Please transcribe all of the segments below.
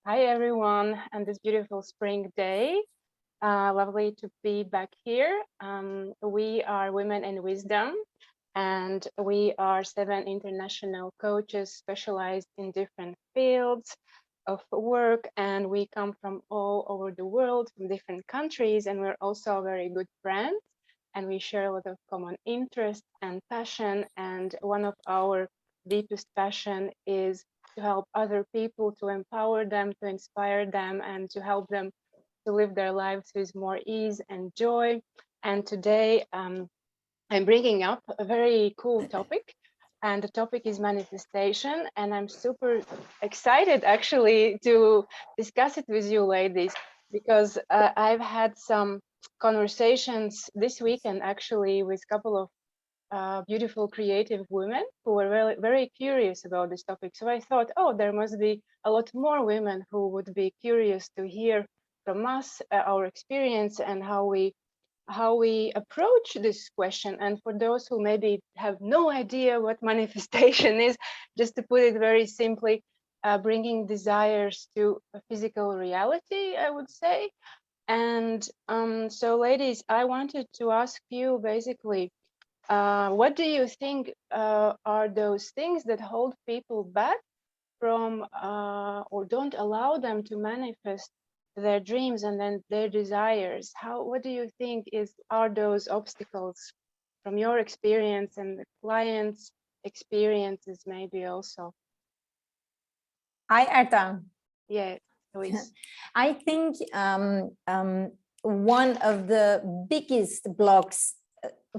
Hi, everyone, and this beautiful spring day. Lovely to be back here. We are Women in Wisdom, and we are 7 international coaches specialized in different fields of work, and we come from all over the world, from different countries, and we're also very good friends, and we share a lot of common interest and passion, and one of our deepest passion is to help other people, to empower them, to inspire them, and to help them to live their lives with more ease and joy. And today I'm bringing up a very cool topic, and the topic is manifestation. And I'm super excited actually to discuss it with you, ladies, because I've had some conversations this weekend actually with a couple of beautiful creative women who were very, very curious about this topic. So I thought, oh, there must be a lot more women who would be curious to hear from us our experience and how we approach this question. And for those who maybe have no idea what manifestation is, just to put it very simply, bringing desires to a physical reality, I would say. And so, ladies, I wanted to ask you basically, what do you think are those things that hold people back from or don't allow them to manifest their dreams and then their desires? What do you think are those obstacles from your experience and the clients' experiences maybe also? Hi, Arta. Yeah, Louise. I think one of the biggest blocks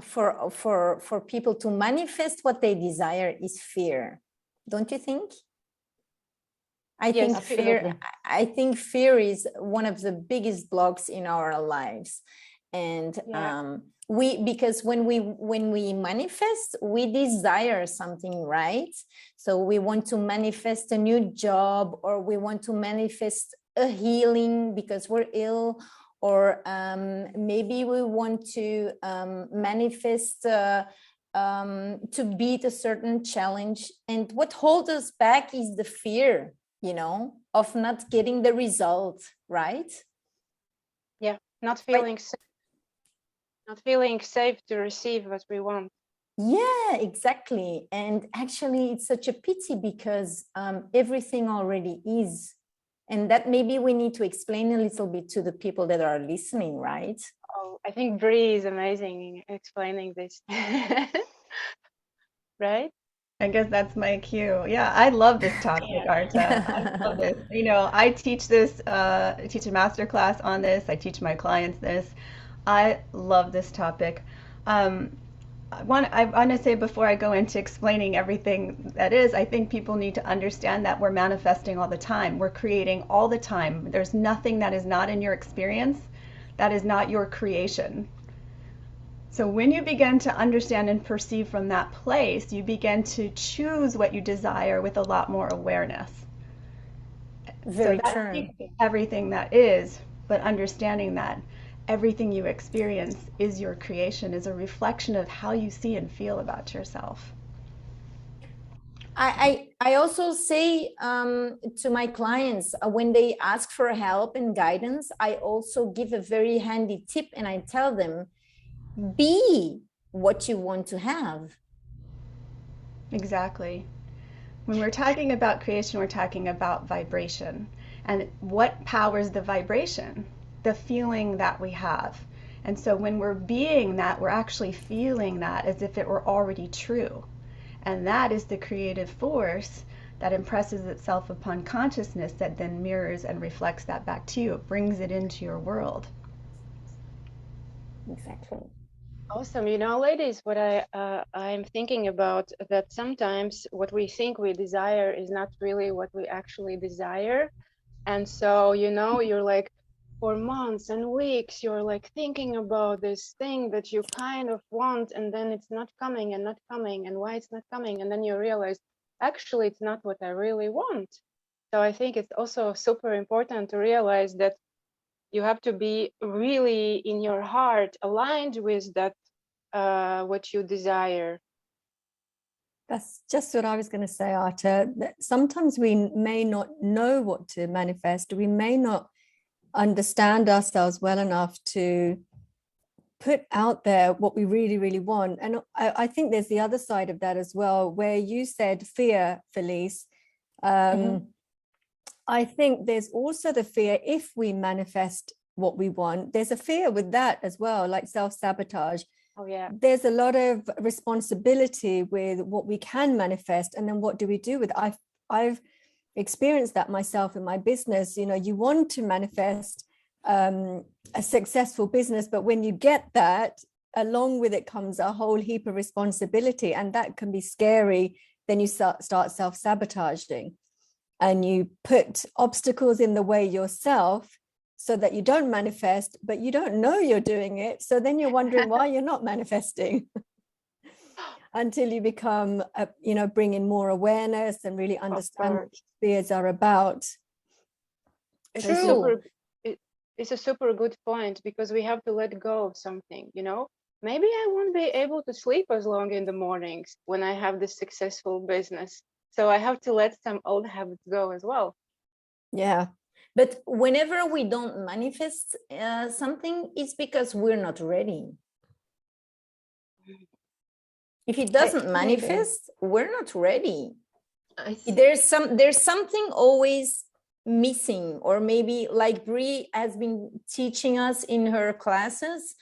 for people to manifest what they desire is fear. Don't you think? I think fear is one of the biggest blocks in our lives. And because when we manifest, we desire something, right? So we want to manifest a new job, or we want to manifest a healing because we're ill, or maybe we want to manifest to beat a certain challenge. And what holds us back is the fear, of not getting the result, right? Yeah, not feeling safe to receive what we want. Yeah, exactly. And actually, it's such a pity because everything already is. And that maybe we need to explain a little bit to the people that are listening, right? Oh, I think Bree is amazing in explaining this. Right? I guess that's my cue. Yeah, I love this topic, Arta. I love this. I teach this, I teach a master class on this. I teach my clients this. I love this topic. I want to say before I go into explaining everything that is, I think people need to understand that we're manifesting all the time. We're creating all the time. There's nothing that is not in your experience that is not your creation. So when you begin to understand and perceive from that place, you begin to choose what you desire with a lot more awareness. Very so true. Everything that is, but understanding that everything you experience is your creation, is a reflection of how you see and feel about yourself. I also say to my clients, when they ask for help and guidance, I also give a very handy tip, and I tell them, be what you want to have. Exactly. When we're talking about creation, we're talking about vibration. And what powers the vibration? The feeling that we have. And so when we're being that, we're actually feeling that as if it were already true. And that is the creative force that impresses itself upon consciousness that then mirrors and reflects that back to you. It brings it into your world. Exactly. Awesome. Ladies, what I'm thinking about that sometimes what we think we desire is not really what we actually desire. And so, you're like for months and weeks, you're like thinking about this thing that you kind of want, and then it's not coming and not coming, and why it's not coming. And then you realize, actually, it's not what I really want. So I think it's also super important to realize that you have to be really in your heart aligned with that what you desire. That's just what I was going to say, Arta. That sometimes we may not know what to manifest. We may not understand ourselves well enough to put out there what we really, really want. And I think there's the other side of that as well, where you said fear, Felice. I think there's also the fear if we manifest what we want, there's a fear with that as well, like self-sabotage. Oh yeah. There's a lot of responsibility with what we can manifest, and then what do we do with it? I've experienced that myself in my business. You know, you want to manifest a successful business, but when you get that, along with it comes a whole heap of responsibility, and that can be scary. Then you start self-sabotaging, and you put obstacles in the way yourself so that you don't manifest, but you don't know you're doing it. So then you're wondering why you're not manifesting until you become, bring in more awareness and really understand what fears are about. It's a super good point, because we have to let go of something, you know. Maybe I won't be able to sleep as long in the mornings when I have this successful business. So I have to let some old habits go as well. Yeah. But whenever we don't manifest something, it's because we're not ready. If it doesn't manifest, we're not ready. There's something always missing, or maybe like Brie has been teaching us in her classes,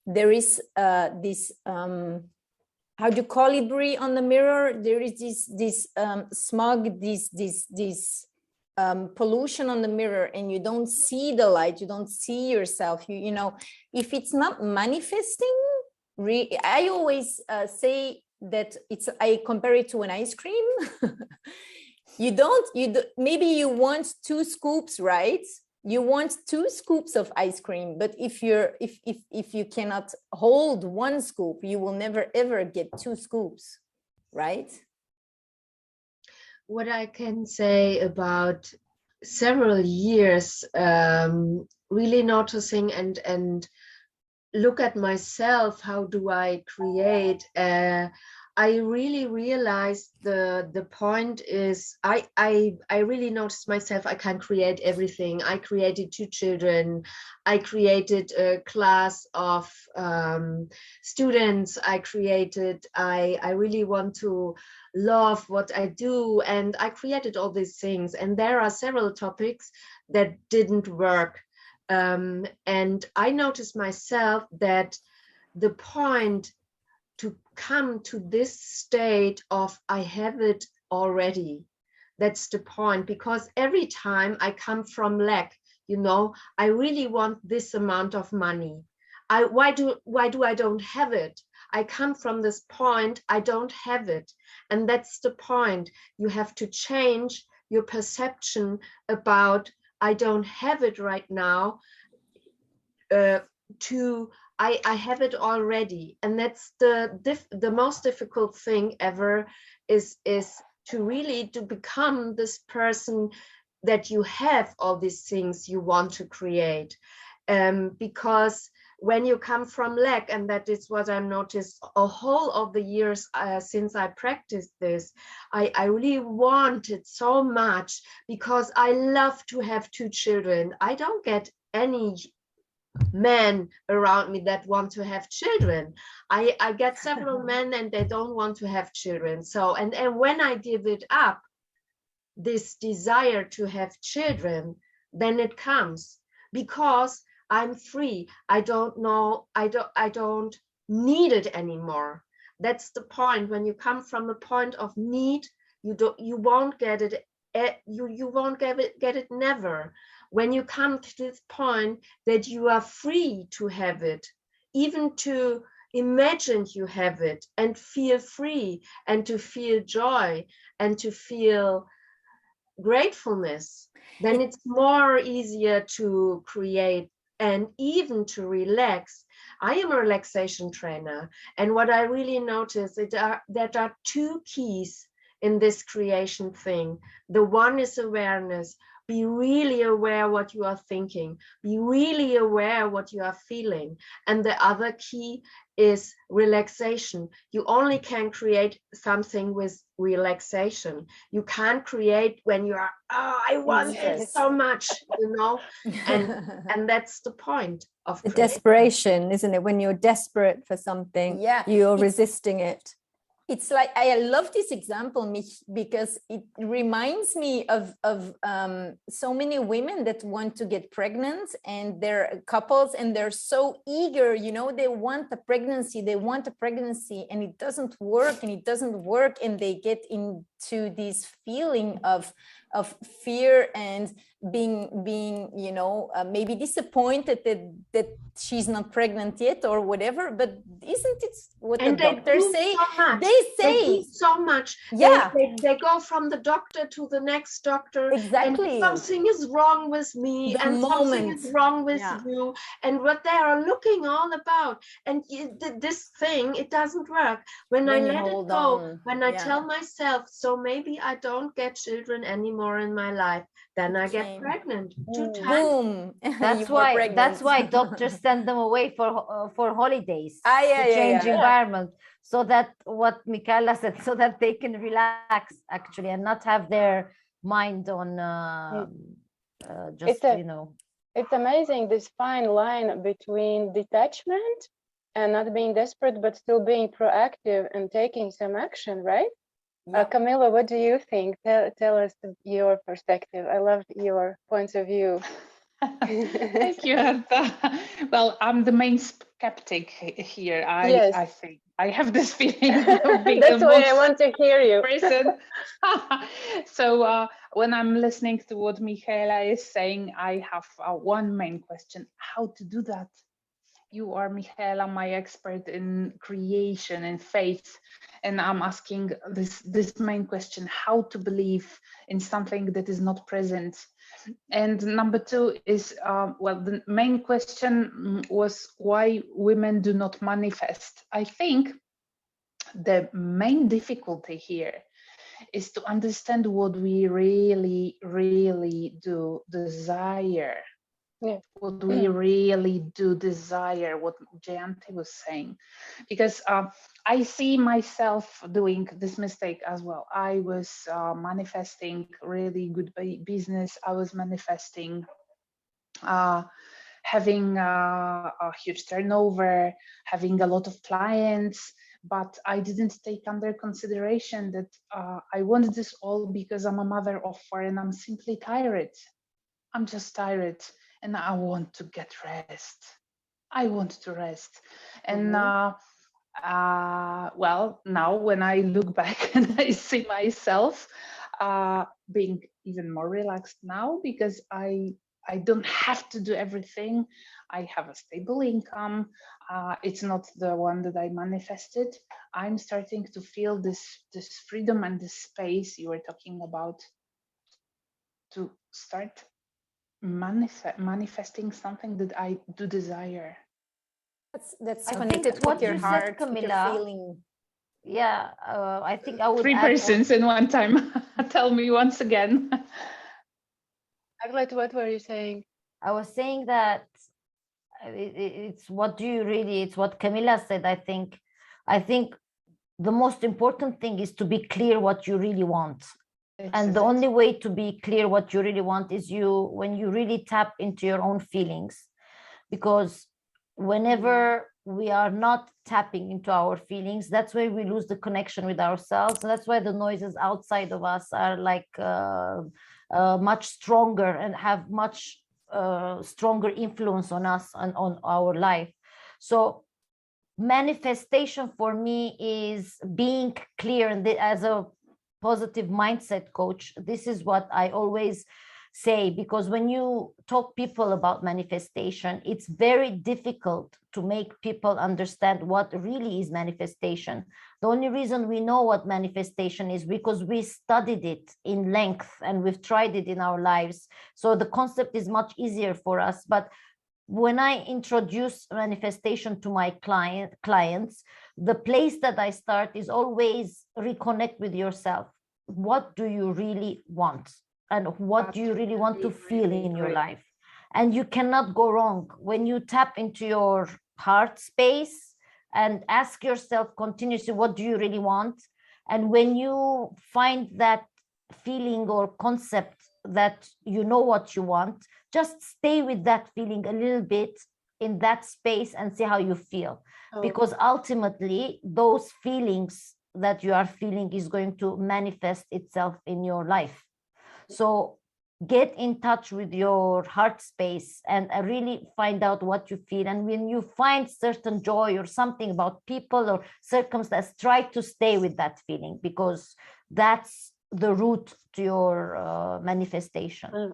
there is this how do you call it, Brie, on the mirror? There is this smog, this pollution on the mirror, and you don't see the light, you don't see yourself. You know, if it's not manifesting, I always say that I compare it to an ice cream. Maybe you want 2 scoops, right? You want 2 scoops of ice cream, but if you cannot hold 1 scoop, you will never ever get 2 scoops, right? What I can say about several years really noticing and look at myself, how do I create? I really realized the point is I really noticed myself, I can create everything. I created 2 children. I created a class of students. I really want to love what I do, and I created all these things. And there are several topics that didn't work. And I noticed myself that the point to come to this state of I have it already, that's the point, because every time I come from lack, you know, I really want this amount of money. Why do I don't have it? I come from this point, I don't have it. And that's the point. You have to change your perception about I don't have it right now to I have it already. And that's the most difficult thing ever, is to really to become this person that you have all these things you want to create. Because when you come from lack, and that is what I've noticed a whole of the years since I practiced this, I really want it so much, because I love to have 2 children. I don't get any men around me that want to have children. I get several men and they don't want to have children. So and when I give it up, this desire to have children, then it comes, because I'm free. I don't need it anymore. That's the point. When you come from a point of need, you won't get it. You won't get it never. When you come to this point that you are free to have it, even to imagine you have it and feel free, and to feel joy and to feel gratefulness, then it's more easier to create and even to relax. I am a relaxation trainer, and what I really notice that are 2 keys in this creation thing. The one is awareness. Be really aware what you are thinking. Be really aware what you are feeling. And the other key is relaxation. You only can create something with relaxation. You can't create when you are, oh, I want it so much, you know, and that's the point of the desperation, isn't it? When you're desperate for something, you're resisting it. It's like, I love this example, Mich, because it reminds me of so many women that want to get pregnant, and they're couples and they're so eager, you know, they want a pregnancy, and it doesn't work, and they get into this feeling of fear and being you know, maybe disappointed that she's not pregnant yet or whatever. But isn't it what the doctors say? They say so much. Yeah, they go from the doctor to the next doctor. Exactly. And something is wrong with me, and something is wrong with you, and what they are looking all about. And this thing, it doesn't work when I let it go. When I tell myself, so maybe I don't get children anymore in my life, then I get pregnant 2 times. Boom. That's why doctors send them away for holidays to change environment, so that what Michaela said, so that they can relax actually and not have their mind on just, you know. It's amazing, this fine line between detachment and not being desperate, but still being proactive and taking some action, right? Camilla, what do you think? Tell us your perspective. I love your points of view. Thank you, Arta. Well, I'm the main skeptic here. I think I have this feeling of being that's why I want to hear you. Person. So when I'm listening to what Michaela is saying, I have one main question: how to do that? You are, Michaela, my expert in creation and faith, and I'm asking this main question: how to believe in something that is not present. And number two is, well, the main question was why women do not manifest. I think the main difficulty here is to understand what we really, really do desire. What we really do desire, what Jeyanthi was saying, because I see myself doing this mistake as well. I was manifesting really good business. I was manifesting having a huge turnover, having a lot of clients, but I didn't take under consideration that I want this all because I'm a mother of 4 and I'm simply tired. I'm just tired. And I want to get rest. I want to rest. And well, now when I look back and I see myself being even more relaxed now, because I don't have to do everything. I have a stable income. It's not the one that I manifested. I'm starting to feel this freedom and this space you were talking about, to start manifesting something that I do desire. That's connected with your heart, with your feeling. Yeah, I think I would 3 persons in one time. Tell me once again. Arlette, what were you saying? I was saying that it's what do you really, it's what Camilla said. I think the most important thing is to be clear what you really want. And the only way to be clear what you really want is when you really tap into your own feelings. Because whenever we are not tapping into our feelings, that's where we lose the connection with ourselves. And that's why the noises outside of us are like much stronger and have much stronger influence on us and on our life. So manifestation for me is being clear, and as a positive mindset coach, this is what I always say, because when you talk people about manifestation, it's very difficult to make people understand what really is manifestation. The only reason we know what manifestation is because we studied it in length and we've tried it in our lives. So the concept is much easier for us. But when I introduce manifestation to my clients, the place that I start is always reconnect with yourself. What do you really want? And what do you really want to feel in your life? And you cannot go wrong. When you tap into your heart space, and ask yourself continuously, what do you really want? And when you find that feeling or concept that you know what you want, just stay with that feeling a little bit in that space and see how you feel. Because ultimately those feelings that you are feeling is going to manifest itself in your life. So get in touch with your heart space and really find out what you feel. And when you find certain joy or something about people or circumstance, try to stay with that feeling, because that's the root to your manifestation.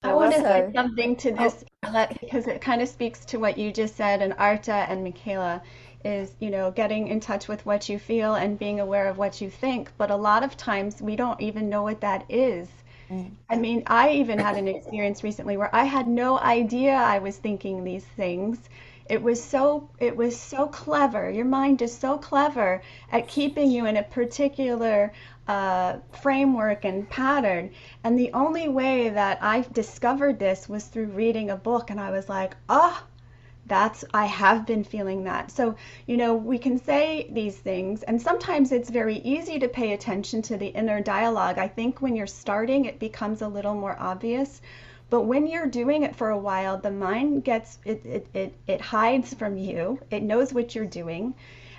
I want to say something to this, Arlette, because it kind of speaks to what you just said, and Arta and Michaela, is, you know, getting in touch with what you feel and being aware of what you think. But a lot of times we don't even know what that is. I mean, I even had an experience recently where I had no idea I was thinking these things. It was so clever. Your mind is so clever at keeping you in a particular framework and pattern. And the only way that I discovered this was through reading a book. And I was like, oh, I have been feeling that. So, you know, we can say these things, and sometimes it's very easy to pay attention to the inner dialogue. I think when you're starting, it becomes a little more obvious. But when you're doing it for a while, the mind gets, it hides from you. It knows what you're doing.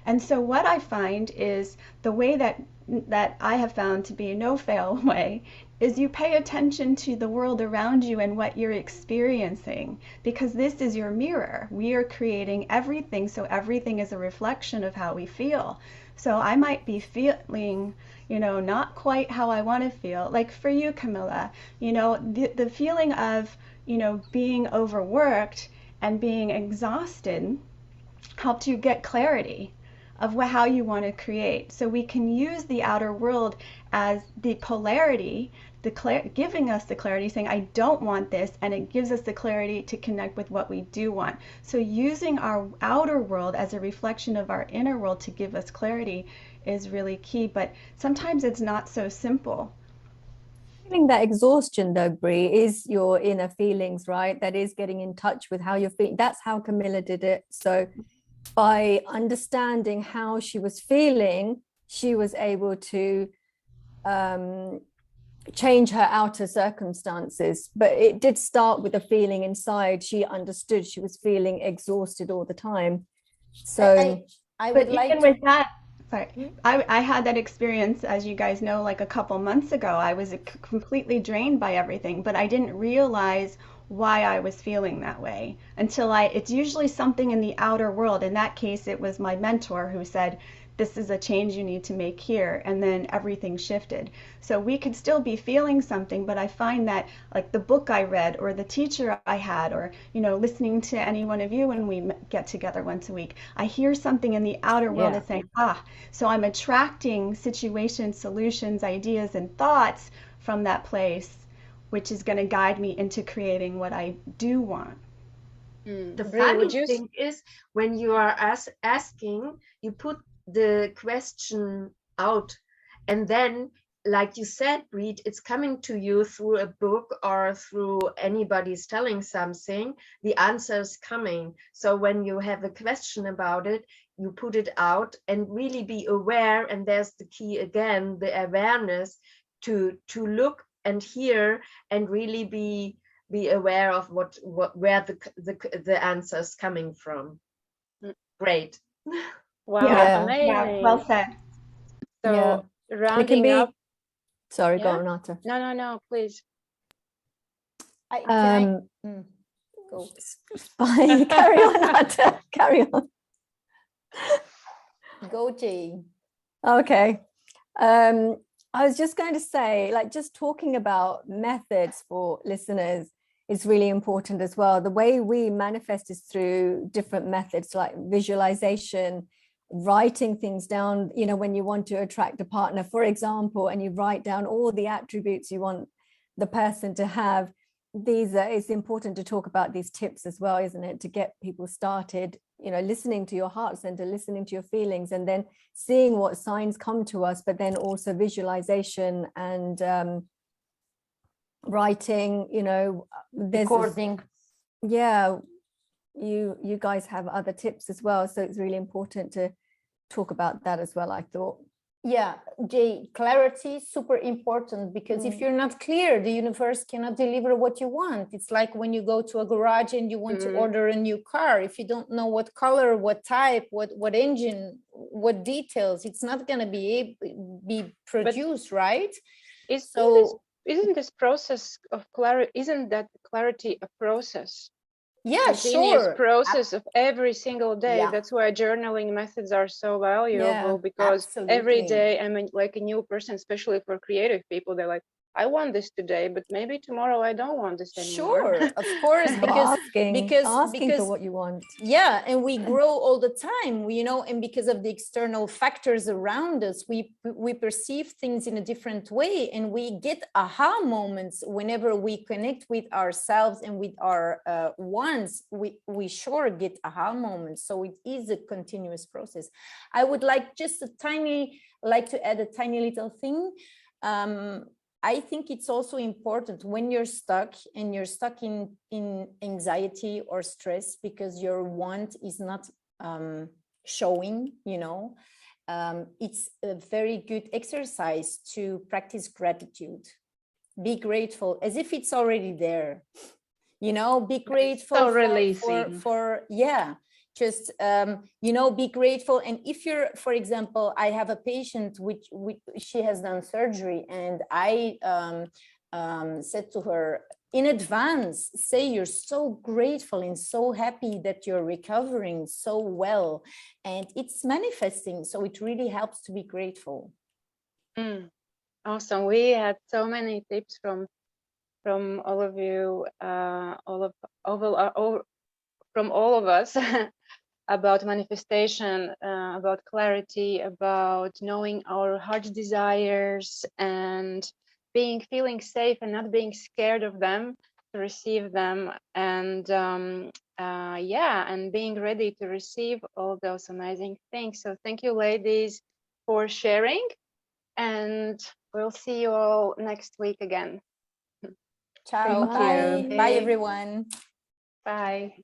And so what I find is the way that I have found to be a no-fail way is you pay attention to the world around you and what you're experiencing, because this is your mirror. We are creating everything, so everything is a reflection of how we feel. So I might be feeling, you know, not quite how I want to feel. Like for you, Camilla, you know, the feeling of, you know, being overworked and being exhausted helped you get clarity of how you want to create. So we can use the outer world as the polarity, giving us the clarity, saying, I don't want this, and it gives us the clarity to connect with what we do want. So using our outer world as a reflection of our inner world to give us clarity is really key, but sometimes it's not so simple. Feeling that exhaustion though, Brie, is your inner feelings, right? That is getting in touch with how you're feeling. That's how Camilla did it. So by understanding how she was feeling, she was able to change her outer circumstances. But it did start with a feeling inside. She understood she was feeling exhausted all the time. So I would like even with that, sorry, I had that experience, as you guys know, like a couple months ago. I was completely drained by everything, but I didn't realize why I was feeling that way until it's usually something in the outer world. In that case, it was my mentor who said, this is a change you need to make here, and then everything shifted. So we could still be feeling something, but I find that like the book I read or the teacher I had, or, you know, listening to any one of you when we get together once a week, I hear something in the outer world that's saying, so I'm attracting situations, solutions, ideas, and thoughts from that place, which is going to guide me into creating what I do want. The funny thing is, when you are asking, you put the question out, and then, like you said, Reed, it's coming to you through a book or through anybody's telling something. The answer is coming. So when you have a question about it, you put it out and really be aware. And there's the key again, the awareness to look and hear and really be aware of where the answer is coming from. Great. Wow, amazing. Yeah, well said. So rounding up. Sorry, go on, Arta. No, please. Go. Fine. Carry on, Arta. Carry on. Go, Jay. Okay. I was just going to say, like, just talking about methods for listeners is really important as well. The way we manifest is through different methods, like visualization, writing things down. You know, when you want to attract a partner, for example, and you write down all the attributes you want the person to have. It's important to talk about these tips as well, isn't it? To get people started, you know, listening to your heart center, listening to your feelings, and then seeing what signs come to us, but then also visualization and writing, you know, there's recording. you guys have other tips as well, so it's really important to talk about that as well, I thought. Yeah, Jay, clarity, super important, because if you're not clear, the universe cannot deliver what you want. It's like when you go to a garage and you want to order a new car. If you don't know what color, what type, what engine, what details, it's not going to be produced, right? Isn't this process of clarity, isn't that clarity a process? Yeah, continuous sure. process of every single day. Yeah. That's why journaling methods are so valuable, because every day I'm like a new person, especially for creative people. They're like, I want this today, but maybe tomorrow I don't want this anymore. Sure, of course, because asking for what you want. Yeah, and we grow all the time, you know, and because of the external factors around us, we perceive things in a different way, and we get aha moments whenever we connect with ourselves and with our wants. We sure get aha moments. So it is a continuous process. I would like just to add a tiny little thing. I think it's also important when you're stuck in anxiety or stress because your want is not showing, you know, it's a very good exercise to practice gratitude. Be grateful as if it's already there, you know, be grateful for just, you know, be grateful. And if you're, for example, I have a patient which she has done surgery, and I said to her in advance, say you're so grateful and so happy that you're recovering so well, and it's manifesting. So it really helps to be grateful. Awesome. We had so many tips from all of you, from all of us. About manifestation, about clarity, about knowing our heart's desires, and feeling safe and not being scared of them, to receive them, and and being ready to receive all those amazing things. So thank you, ladies, for sharing, and we'll see you all next week again. Ciao. Bye. Bye, everyone. Bye.